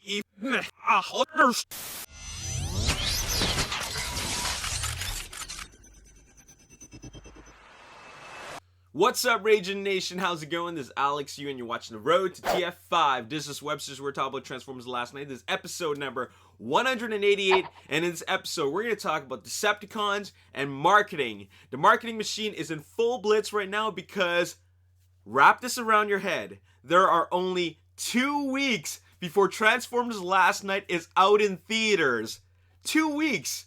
What's up, Ragin Nation? How's it going? This is Alex, and you're watching The Road to TF5. This is Webster's. We're talking about Transformers last night. This is episode number 188, and in this episode, we're going to talk about Decepticons and marketing. The marketing machine is in full blitz right now because, wrap this around your head, there are only 2 weeks before Transformers Last Night is out in theaters. 2 weeks!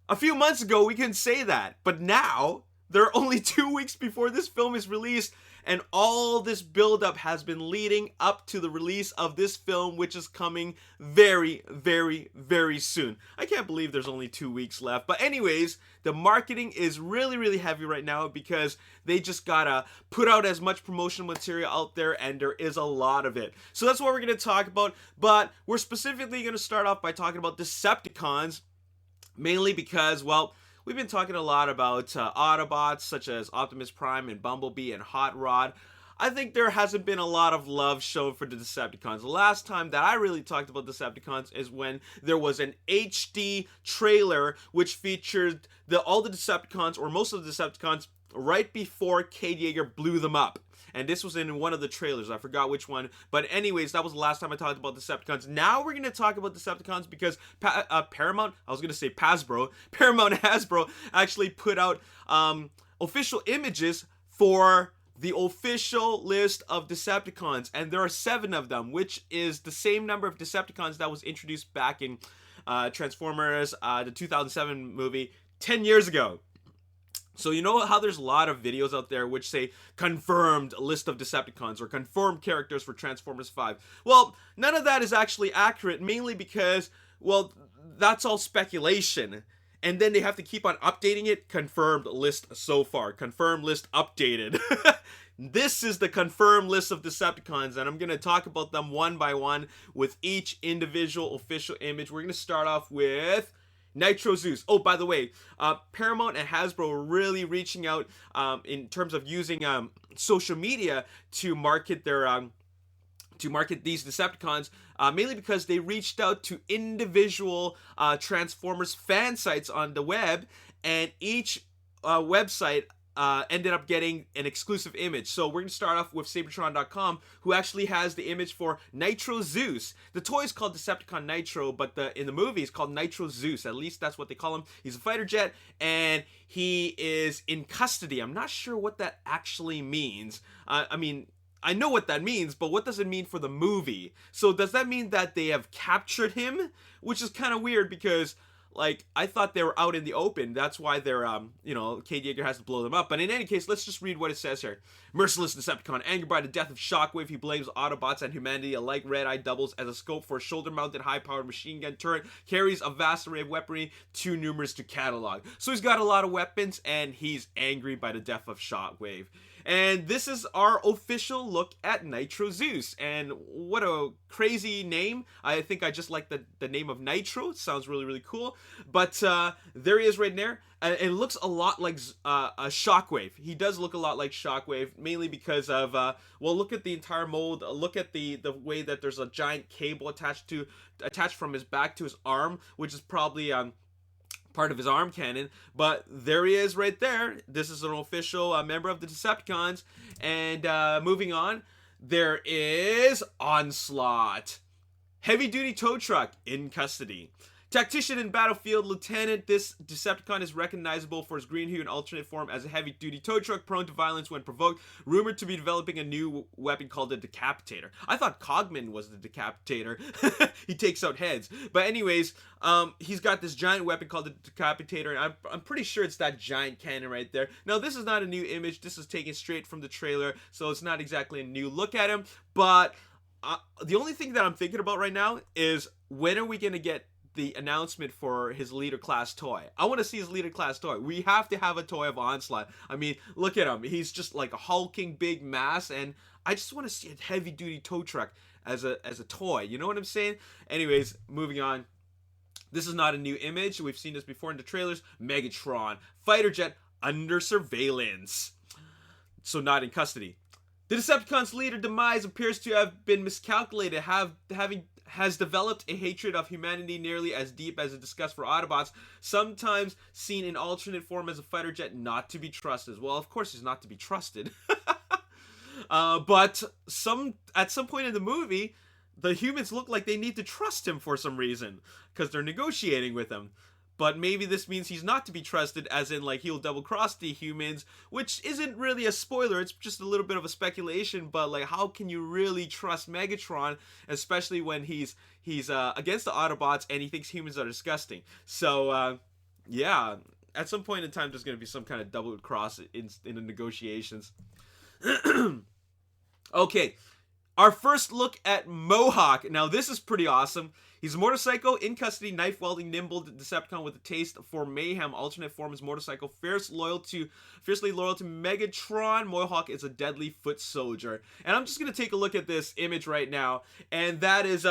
A few months ago, we couldn't say that, but now there are only 2 weeks before this film is released, and all this buildup has been leading up to the release of this film, which is coming very, very, very soon. I can't believe there's only 2 weeks left. But anyways, the marketing is really, really heavy right now because they just gotta put out as much promotional material out there, and there is a lot of it. So that's what we're gonna talk about, but we're specifically gonna start off by talking about Decepticons, mainly because, well, we've been talking a lot about Autobots such as Optimus Prime and Bumblebee and Hot Rod. I think there hasn't been a lot of love shown for the Decepticons. The last time that I really talked about Decepticons is when there was an HD trailer which featured all the Decepticons, or most of the Decepticons, right before Cade Yeager blew them up. And this was in one of the trailers. I forgot which one. But anyways, that was the last time I talked about Decepticons. Now we're going to talk about Decepticons because Paramount, I was going to say Hasbro, Paramount and Hasbro actually put out official images for the official list of Decepticons. And there are 7 of them, which is the same number of Decepticons that was introduced back in Transformers, the 2007 movie, 10 years ago. So you know how there's a lot of videos out there which say confirmed list of Decepticons or confirmed characters for Transformers 5. Well, none of that is actually accurate, mainly because, well, that's all speculation. And then they have to keep on updating it. Confirmed list so far. Confirmed list updated. This is the confirmed list of Decepticons, and I'm going to talk about them one by one with each individual official image. We're going to start off with Nitro Zeus. Oh, by the way, Paramount and Hasbro are really reaching out in terms of using social media to market their these Decepticons, mainly because they reached out to individual Transformers fan sites on the web, and each website ended up getting an exclusive image. So we're going to start off with Sabertron.com, who actually has the image for Nitro Zeus. The toy is called Decepticon Nitro, but in the movie it's called Nitro Zeus. At least that's what they call him. He's a fighter jet, and he is in custody. I'm not sure what that actually means. I mean, I know what that means, but what does it mean for the movie? So does that mean that they have captured him? Which is kind of weird because, like, I thought they were out in the open. That's why they're, Cade Yeager has to blow them up. But in any case, let's just read what it says here. Merciless Decepticon, angered by the death of Shockwave, he blames Autobots and humanity alike. Red-Eye doubles as a scope for a shoulder-mounted, high-powered machine gun turret. Carries a vast array of weaponry, too numerous to catalog. So he's got a lot of weapons, and he's angry by the death of Shockwave. And this is our official look at Nitro Zeus. And what a crazy name. I think I just like the name of Nitro. It sounds really, really cool. But there he is right there. It looks a lot like a Shockwave. He does look a lot like Shockwave, mainly because of, well, look at the entire mold. Look at the way that there's a giant cable attached from his back to his arm, which is probably part of his arm cannon. But there he is right there. This is an official member of the Decepticons. And moving on, there is Onslaught, heavy duty tow truck in custody. Tactician in battlefield, Lieutenant, this Decepticon is recognizable for his green hue and alternate form as a heavy-duty tow truck prone to violence when provoked, rumored to be developing a new weapon called the Decapitator. I thought Cogman was the Decapitator. He takes out heads. But anyways, he's got this giant weapon called the Decapitator, and I'm pretty sure it's that giant cannon right there. Now, this is not a new image. This is taken straight from the trailer, so it's not exactly a new look at him. But the only thing that I'm thinking about right now is, when are we going to get the announcement for his leader class toy? I want to see his leader class toy. We have to have a toy of Onslaught. I mean, look at him. He's just like a hulking big mass, and I just want to see a heavy duty tow truck as a toy. You know what I'm saying? Anyways, moving on. This is not a new image. We've seen this before in the trailers. Megatron, fighter jet under surveillance. So not in custody. The Decepticons' leader demise appears to have been miscalculated, having has developed a hatred of humanity nearly as deep as a disgust for Autobots, sometimes seen in alternate form as a fighter jet not to be trusted. Well, of course he's not to be trusted. But at some point in the movie, the humans look like they need to trust him for some reason, because they're negotiating with him. But maybe this means he's not to be trusted, as in, like, he'll double-cross the humans, which isn't really a spoiler, it's just a little bit of a speculation, but, like, how can you really trust Megatron, especially when he's against the Autobots, and he thinks humans are disgusting? So, yeah, at some point in time, there's going to be some kind of double-cross in the negotiations. Okay, our first look at Mohawk. Now, this is pretty awesome. He's a motorcycle, in custody, knife-wielding, nimble Decepticon with a taste for mayhem. Alternate form is motorcycle, fiercely loyal to Megatron. Mohawk is a deadly foot soldier. And I'm just going to take a look at this image right now. And that is,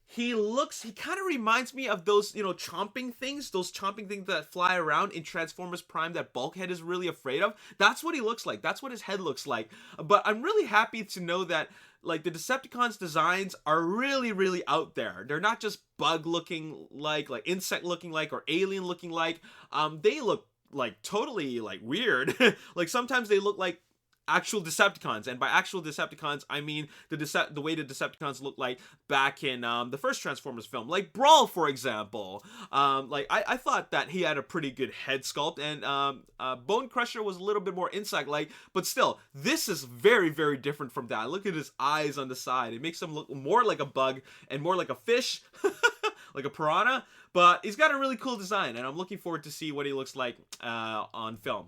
he kind of reminds me of those, chomping things that fly around in Transformers Prime that Bulkhead is really afraid of. That's what he looks like. That's what his head looks like. But I'm really happy to know that, like, the Decepticons' designs are really, really out there. They're not just bug-looking like insect-looking like, or alien-looking like. They look, like, totally, like, weird. Like, sometimes they look like actual Decepticons, and by actual Decepticons, I mean the way the Decepticons look like back in the first Transformers film, like Brawl, for example. Like, I thought that he had a pretty good head sculpt, and Bone Crusher was a little bit more insect-like, but still, this is very, very different from that. Look at his eyes on the side. It makes him look more like a bug and more like a fish, like a piranha, but he's got a really cool design, and I'm looking forward to see what he looks like on film.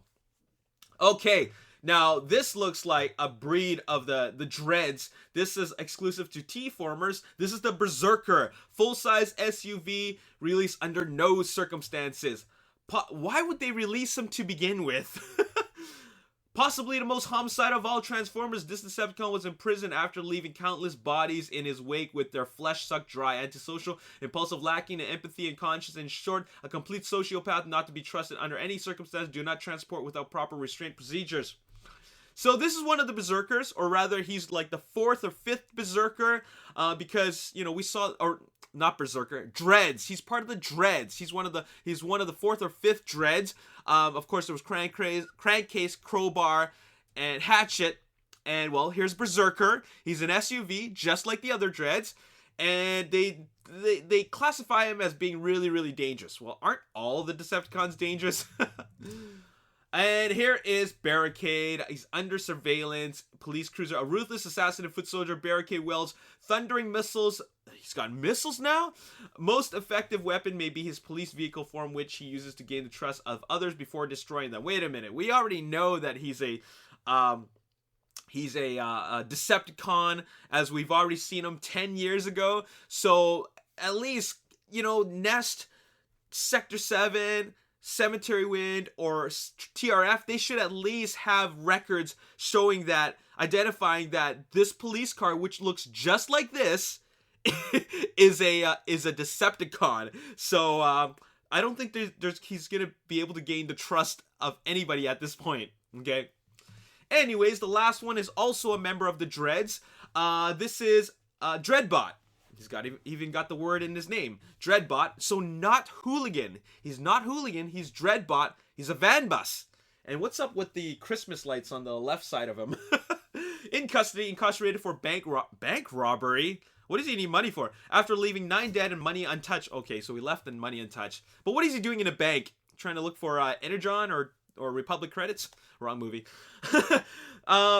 Okay. Now, this looks like a breed of the Dreads. This is exclusive to T-Formers. This is the Berserker. Full-size SUV, released under no circumstances. Why would they release him to begin with? Possibly the most homicide of all Transformers, this Decepticon was imprisoned after leaving countless bodies in his wake with their flesh sucked dry, antisocial, impulsive, lacking in empathy and conscience. In short, a complete sociopath not to be trusted under any circumstance. Do not transport without proper restraint procedures. So this is one of the Berserkers, or rather, he's like the 4th or 5th Berserker, because, we saw, or not Berserker, Dreads. He's part of the Dreads. He's one of the 4th or 5th Dreads. Of course, there was Crankcase, Crowbar, and Hatchet. And, well, here's Berserker. He's an SUV, just like the other Dreads. And they classify him as being really, really dangerous. Well, aren't all the Decepticons dangerous? And here is Barricade. He's under surveillance. Police cruiser. A ruthless assassin and foot soldier. Barricade wields thundering missiles. He's got missiles now? Most effective weapon may be his police vehicle form, which he uses to gain the trust of others before destroying them. Wait a minute. We already know that he's a Decepticon, as we've already seen him 10 years ago. So at least, Nest, Sector 7... Cemetery Wind, or TRF, they should at least have records showing that, identifying that this police car, which looks just like this, is a Decepticon. So I don't think he's gonna be able to gain the trust of anybody at this point. Okay. Anyways, the last one is also a member of the Dreads. This is Dreadbot. He's even got the word in his name. Dreadbot. So not Hooligan. He's not Hooligan. He's Dreadbot. He's a van bus. And what's up with the Christmas lights on the left side of him? In custody, incarcerated for bank robbery. What does he need money for? After leaving 9 dead and money untouched. Okay, so he left and money untouched. But what is he doing in a bank? Trying to look for Energon or Republic credits? Wrong movie.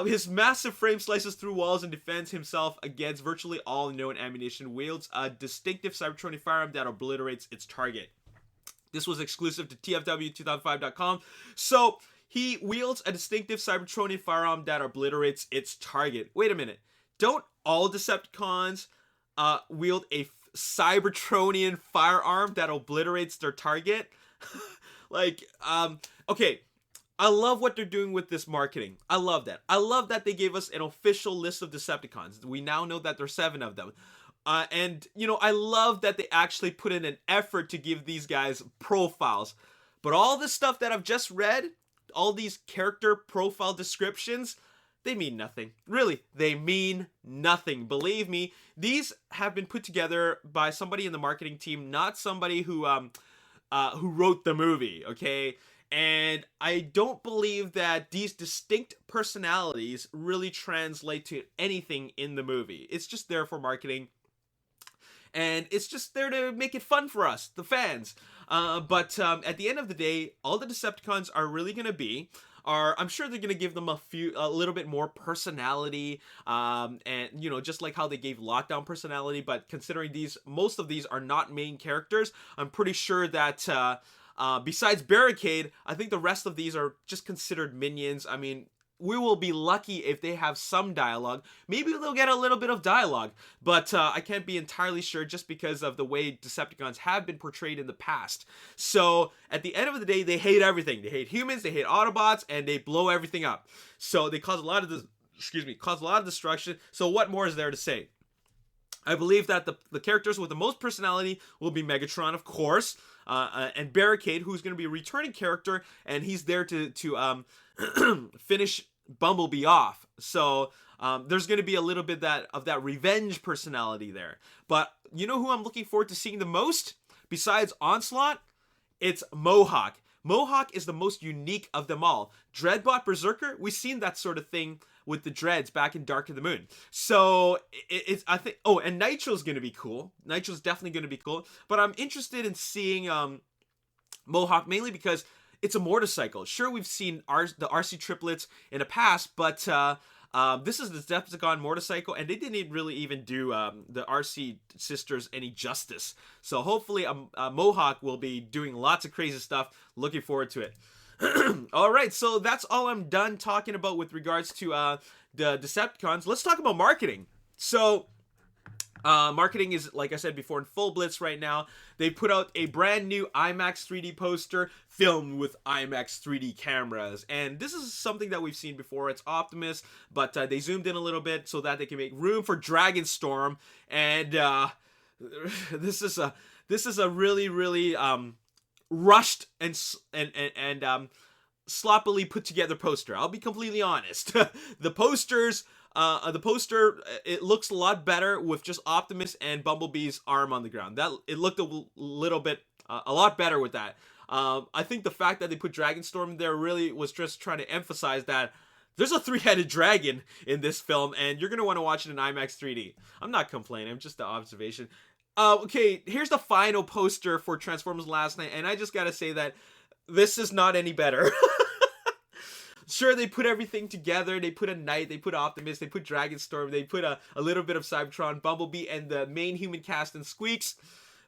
His massive frame slices through walls and defends himself against virtually all known ammunition. Wields a distinctive Cybertronic firearm that obliterates its target. This was exclusive to TF5.com. So he wields a distinctive Cybertronic firearm that obliterates its target. Wait a minute. Don't all Decepticons wield a Cybertronian firearm that obliterates their target? Okay. I love what they're doing with this marketing. I love that. I love that they gave us an official list of Decepticons. We now know that there's 7 of them. And I love that they actually put in an effort to give these guys profiles. But all the stuff that I've just read, all these character profile descriptions, they mean nothing. Really, they mean nothing. Believe me, these have been put together by somebody in the marketing team, not somebody who wrote the movie, okay? And I don't believe that these distinct personalities really translate to anything in the movie. It's just there for marketing. And it's just there to make it fun for us, the fans. But at the end of the day, all the Decepticons are really going to be I'm sure they're going to give them a little bit more personality, and, you know, just like how they gave Lockdown personality, but considering most of these are not main characters, I'm pretty sure that, besides Barricade, I think the rest of these are just considered minions. I mean, we will be lucky if they have some dialogue. Maybe they'll get a little bit of dialogue, but I can't be entirely sure just because of the way Decepticons have been portrayed in the past. So at the end of the day, they hate everything. They hate humans, they hate Autobots, and they blow everything up. So they cause a lot of destruction. So what more is there to say? I believe that the characters with the most personality will be Megatron, of course, and Barricade, who's going to be a returning character, and he's there to finish Bumblebee off. So there's going to be a little bit of that revenge personality there. But you know who I'm looking forward to seeing the most? Besides Onslaught, it's Mohawk. Mohawk is the most unique of them all. Dreadbot Berserker, we've seen that sort of thing with the Dreads back in Dark of the Moon. So it's I think, oh, and Nitro's going to be cool. Nitro's definitely going to be cool. But I'm interested in seeing Mohawk mainly because it's a motorcycle. Sure, we've seen the RC triplets in the past, but this is the Decepticon motorcycle, and they didn't really even do the RC sisters any justice. So hopefully a Mohawk will be doing lots of crazy stuff. Looking forward to it. All right, so that's all I'm done talking about with regards to the Decepticons. Let's talk about marketing. So marketing is, like I said before, in full blitz right now. They put out a brand new IMAX 3D poster filmed with IMAX 3D cameras. And this is something that we've seen before. It's Optimus, but they zoomed in a little bit so that they can make room for Dragonstorm. And this is a really, really rushed and sloppily put together poster. I'll be completely honest. The poster, it looks a lot better with just Optimus and Bumblebee's arm on the ground. It looked a lot better with that. I think the fact that they put Dragonstorm there really was just trying to emphasize that there's a three-headed dragon in this film, and you're going to want to watch it in IMAX 3D. I'm not complaining, just the observation. Okay, here's the final poster for Transformers Last Night, and I just gotta say that this is not any better. Sure, they put everything together. They put a Knight, they put Optimus, they put Dragonstorm, they put a little bit of Cybertron, Bumblebee, and the main human cast and Squeaks.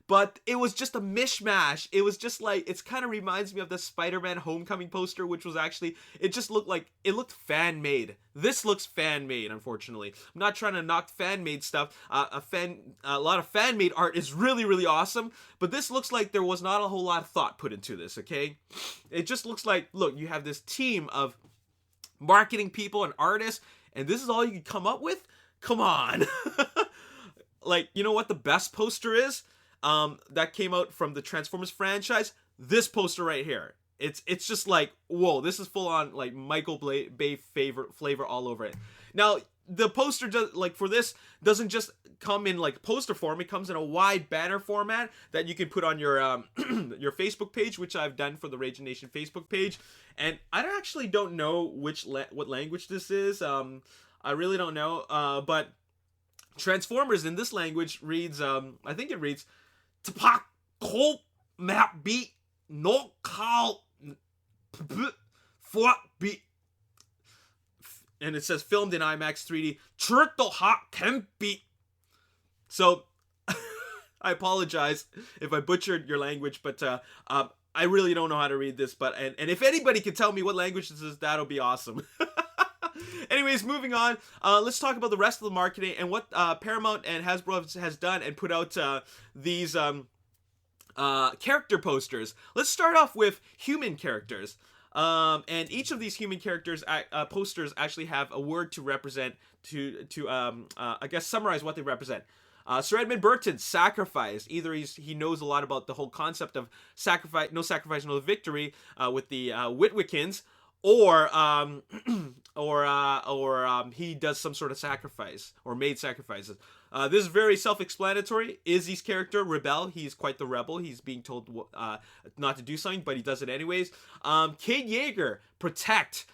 But it was just a mishmash. It was just like, it kind of reminds me of the Spider-Man Homecoming poster, which was actually, it looked fan-made. This looks fan-made, unfortunately. I'm not trying to knock fan-made stuff. A lot of fan-made art is really, really awesome, but this looks like there was not a whole lot of thought put into this, okay? It just looks like, look, you have this team of marketing people and artists, and this is all you can come up with? Come on. Like, you know what the best poster is? That came out from the Transformers franchise. This poster right here. It's just like, whoa, this is full on like Michael Bay flavor all over it. Now, the poster for this doesn't just come in like poster form. It comes in a wide banner format that you can put on your your Facebook page, which I've done for the Ragin Nation Facebook page. And I actually don't know what language this is. I really don't know. But Transformers in this language reads, I think it reads, Tapak Kol Map Beat No Kal Fort Beat. And it says filmed in IMAX 3D. Churto Ha Can Beat. So I apologize if I butchered your language, but I really don't know how to read this. But and if anybody can tell me what language this is, that'll be awesome. Anyways, moving on, let's talk about the rest of the marketing and what Paramount and Hasbro has done and put out these character posters. Let's start off with human characters. And each of these human characters posters actually have a word to represent, I guess, summarize what they represent. Sir Edmund Burton, sacrifice. Either he knows a lot about the whole concept of sacrifice, no victory with the Witwickens, or he does some sort of sacrifice or made sacrifices. This is very self-explanatory. Izzy's character, Rebel, he's quite the rebel. He's being told not to do something, but he does it anyways. Kid Yeager, Protect.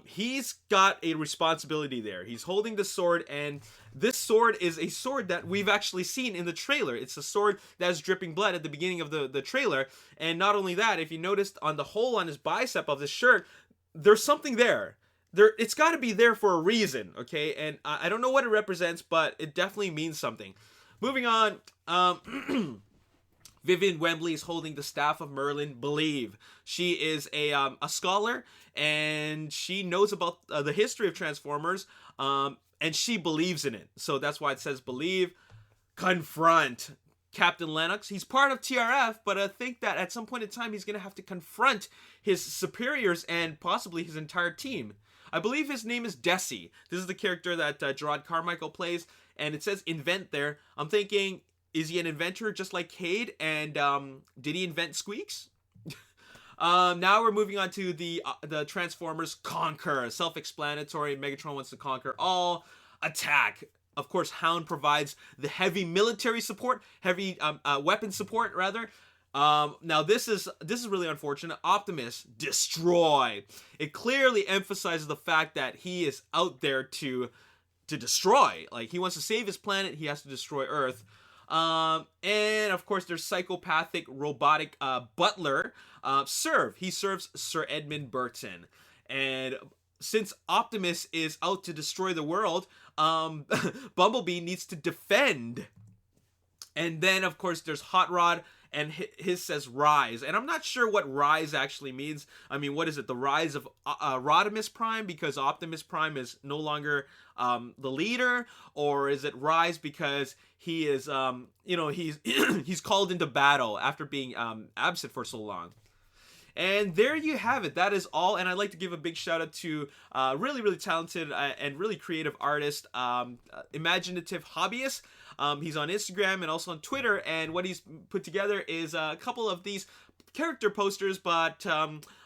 He's got a responsibility there. He's holding the sword, and this sword is a sword that we've actually seen in the trailer. It's a sword that's dripping blood at the beginning of the trailer. And not only that, if you noticed on the hole on his bicep of this shirt, there's something there. It's got to be there for a reason, okay? And I don't know what it represents, but it definitely means something. Moving on, Vivian Wembley is holding the staff of Merlin. Believe. She is a scholar, and she knows about the history of Transformers, and she believes in it. So that's why it says believe. Confront. Captain Lennox, he's part of TRF, but I think that at some point in time he's going to have to confront his superiors and possibly his entire team. I believe his name is Desi. This is the character that Gerard Carmichael plays, and it says invent there. I'm thinking, is he an inventor just like Cade, and did he invent Squeaks? Now we're moving on to the Transformers Conquer. Self-explanatory. Megatron wants to conquer all. Attack. Of course, Hound provides the heavy military support, heavy weapon support, rather. Now this is really unfortunate. Optimus, destroy. It clearly emphasizes the fact that he is out there to destroy. Like, he wants to save his planet, he has to destroy Earth. And of course there's psychopathic robotic Butler, Serve. He serves Sir Edmund Burton. And since Optimus is out to destroy the world, Bumblebee needs to defend. And then of course there's Hot Rod, and his says rise, and I'm not sure what rise actually means. I mean, what is it, the rise of Rodimus Prime because Optimus Prime is no longer the leader, or is it rise because he is he's he's called into battle after being absent for so long? And there you have it. That is all. And I'd like to give a big shout out to really, really talented and really creative artist, imaginative hobbyist. He's on Instagram and also on Twitter. And what he's put together is a couple of these character posters, but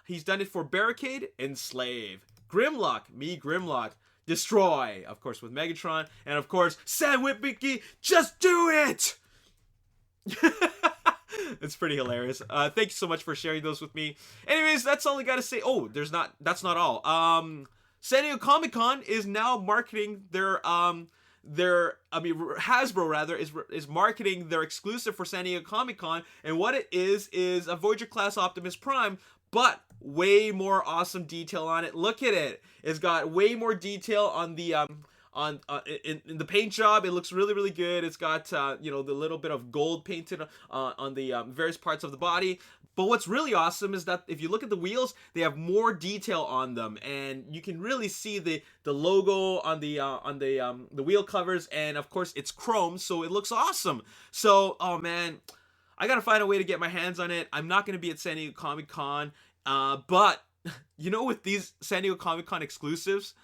he's done it for Barricade, Enslave, Grimlock, me Grimlock, Destroy, of course, with Megatron, and of course, Sam Witwicky, just do it! It's pretty hilarious. Thank you so much for sharing those with me. Anyways, that's all I gotta say. Oh, that's not all. San Diego Comic-Con is now marketing Hasbro rather is marketing their exclusive for San Diego Comic-Con, and what it is a Voyager class Optimus Prime, but way more awesome detail on it. Look at it. It's got way more detail on the in the paint job. It looks really, really good. It's got the little bit of gold painted on the various parts of the body. But what's really awesome is that if you look at the wheels, they have more detail on them, and you can really see the logo on the wheel covers, and of course it's chrome, so it looks awesome. So, oh man, I gotta find a way to get my hands on it. I'm not gonna be at San Diego Comic-Con, but with these San Diego Comic-Con exclusives,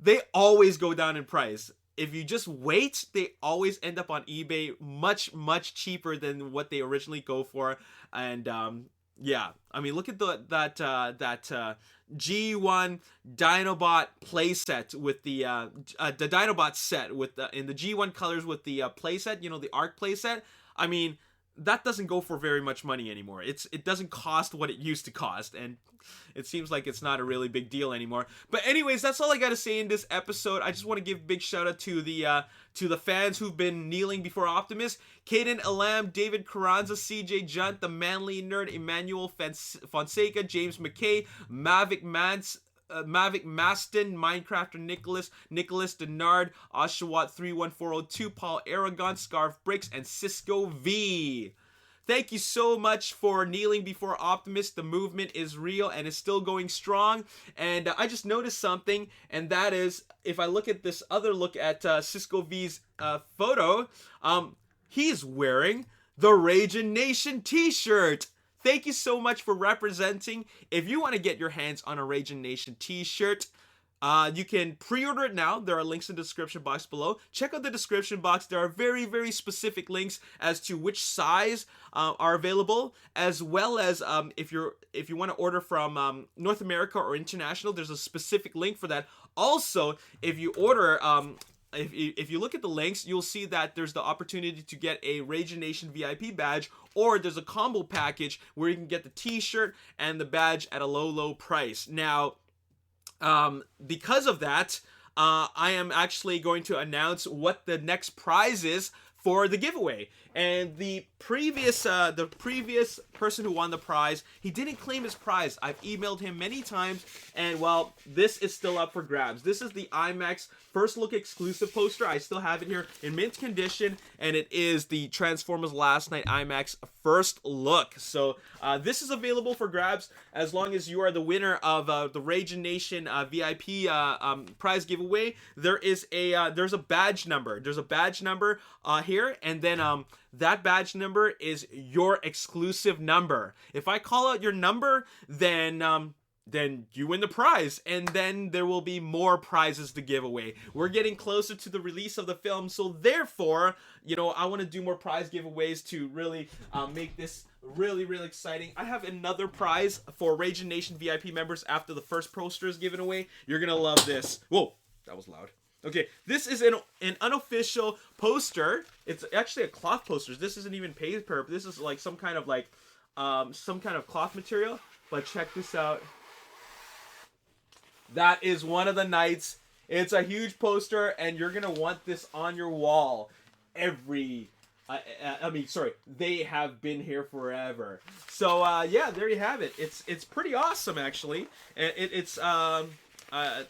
they always go down in price. If you just wait, they always end up on eBay much, much cheaper than what they originally go for. And yeah, I mean, look at that G1 Dinobot playset with the Dinobot set with in the G1 colors with the playset, the ARC playset. I mean, that doesn't go for very much money anymore. It doesn't cost what it used to cost, and it seems like it's not a really big deal anymore. But anyways, that's all I gotta say in this episode. I just want to give a big shout out to the fans who've been kneeling before Optimus: Caden Elam, David Carranza, CJ Junt, the Manly Nerd, Emmanuel Fonseca, James McKay, Mavic Maston, Minecrafter Nicholas Denard, Oshawott 31402, Paul Aragon, Scarf Bricks, and Cisco V. Thank you so much for kneeling before Optimus. The movement is real and is still going strong. And I just noticed something, and that is, if I look at this other look at Cisco V's photo, he's wearing the Ragin Nation t-shirt. Thank you so much for representing. If you want to get your hands on a Ragin Nation t-shirt, You can pre-order it now. There are links in the description box below. Check out the description box. There are very, very specific links as to which size are available, as well as if you want to order from North America or international, there's a specific link for that. Also, if you order if you look at the links, you'll see that there's the opportunity to get a Ragin Nation VIP badge, or there's a combo package where you can get the t-shirt and the badge at a low price. Now, because of that, I am actually going to announce what the next prize is for the giveaway. And the previous person who won the prize, he didn't claim his prize. I've emailed him many times, and well, this is still up for grabs. This is the IMAX First Look exclusive poster. I still have it here in mint condition, and it is the Transformers Last Night IMAX First Look. So this is available for grabs as long as you are the winner of the Ragin Nation VIP prize giveaway. There's a badge number. There's a badge number here, and then that badge number is your exclusive number. If I call out your number, then you win the prize, and then there will be more prizes to give away. We're getting closer to the release of the film, so therefore, you know, I want to do more prize giveaways to really make this really exciting. I have another prize for Ragin Nation VIP members after the first poster is given away. You're gonna love this. Whoa, that was loud. Okay, this is an unofficial poster. It's actually a cloth poster. This isn't even paper. This is like some kind of cloth material. But check this out. That is one of the knights. It's a huge poster, and you're gonna want this on your wall. They have been here forever. So yeah, there you have it. It's pretty awesome, actually. It's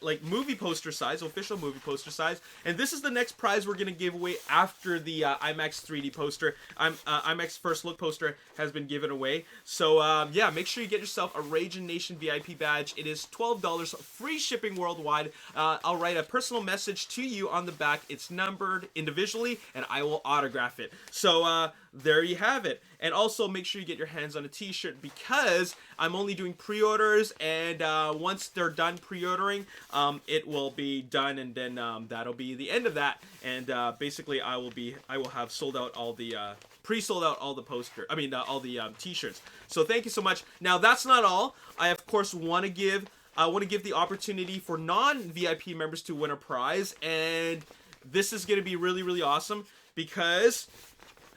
like movie poster size, official movie poster size. And this is the next prize we're gonna give away after the IMAX 3D poster. IMAX First Look poster has been given away. So yeah, make sure you get yourself a Ragin Nation VIP badge. It is $12, free shipping worldwide. I'll write a personal message to you on the back. It's numbered individually, and I will autograph it. So there you have it. And also make sure you get your hands on a t-shirt, because I'm only doing pre-orders, and once they're done pre-ordering, it will be done, and then that'll be the end of that. And basically I will have sold out all the pre-sold out all the all the t-shirts. So thank you so much. Now that's not all. I of course want to give the opportunity for non-VIP members to win a prize, and this is going to be really awesome, because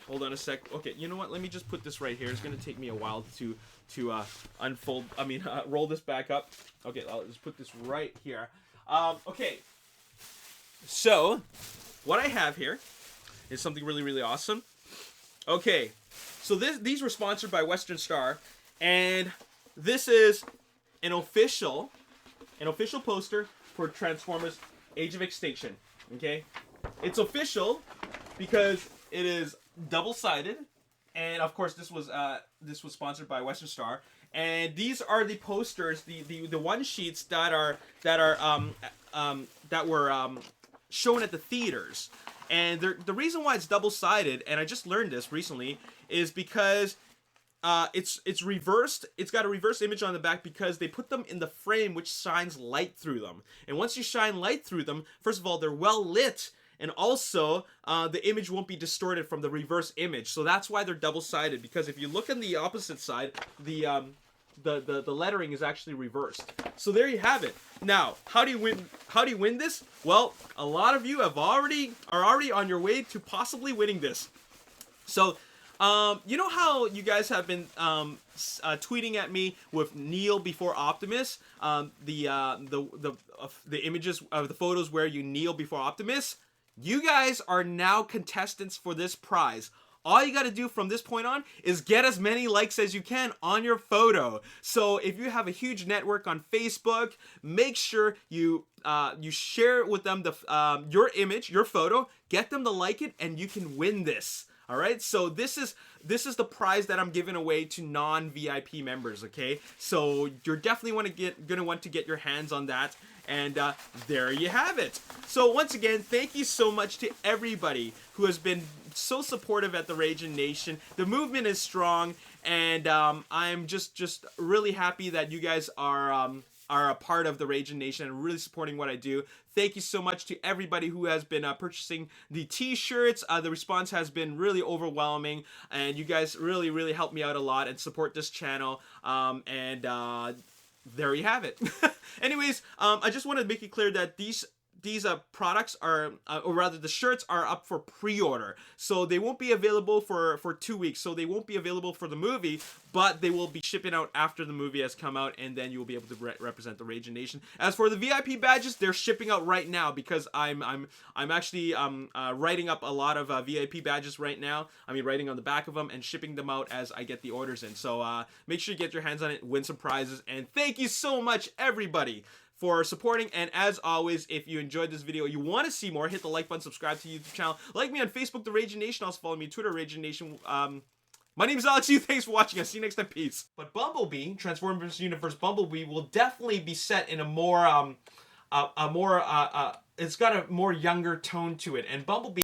hold on a sec. Okay, you know what? Let me just put this right here. It's going to take me a while to roll this back up. Okay, I'll just put this right here. Okay, so what I have here is something really awesome. Okay, so these were sponsored by Western Star, and this is an official poster for Transformers Age of Extinction. Okay, it's official because it is double-sided, and of course this was sponsored by Western Star. And these are the posters, the one sheets that were shown at the theaters. And the reason why it's double-sided, and I just learned this recently, is because it's reversed. It's got a reverse image on the back because they put them in the frame, which shines light through them. And once you shine light through them, first of all, they're well lit, and also the image won't be distorted from the reverse image. So that's why they're double-sided, because if you look on the opposite side, the lettering is actually reversed. So there you have it. Now, how do you win this? Well, a lot of you are already on your way to possibly winning this. So you know how you guys have been tweeting at me with kneel before Optimus, the images of the photos where you kneel before Optimus? You guys are now contestants for this prize. All you got to do from this point on is get as many likes as you can on your photo. So if you have a huge network on Facebook, make sure you share with them your image, your photo, get them to like it, and you can win this. All right, so this is the prize that I'm giving away to non-VIP members. Okay, so you're definitely gonna want to get your hands on that. And there you have it. So once again, thank you so much to everybody who has been so supportive at the Ragin Nation. The movement is strong, and I'm just really happy that you guys are are a part of the Ragin Nation and really supporting what I do. Thank you so much to everybody who has been purchasing the t-shirts. The response has been really overwhelming, and you guys really help me out a lot and support this channel. There you have it. Anyways, I just want to make it clear that these products are, or rather the shirts are up for pre-order. So they won't be available for 2 weeks. So they won't be available for the movie, but they will be shipping out after the movie has come out, and then you'll be able to represent the Ragin Nation. As for the VIP badges, they're shipping out right now because I'm actually writing up a lot of VIP badges right now. I mean, writing on the back of them and shipping them out as I get the orders in. So make sure you get your hands on it, win some prizes, and thank you so much, everybody, for supporting. And as always, if you enjoyed this video, you want to see more, hit the like button, subscribe to the YouTube channel, like me on Facebook, the Ragin Nation. Also follow me on Twitter, Ragin Nation. My name is Alex Yu. Thanks for watching. I'll see you next time. Peace. But Bumblebee, Transformers Universe Bumblebee, will definitely be set in a more it's got a more younger tone to it. And Bumblebee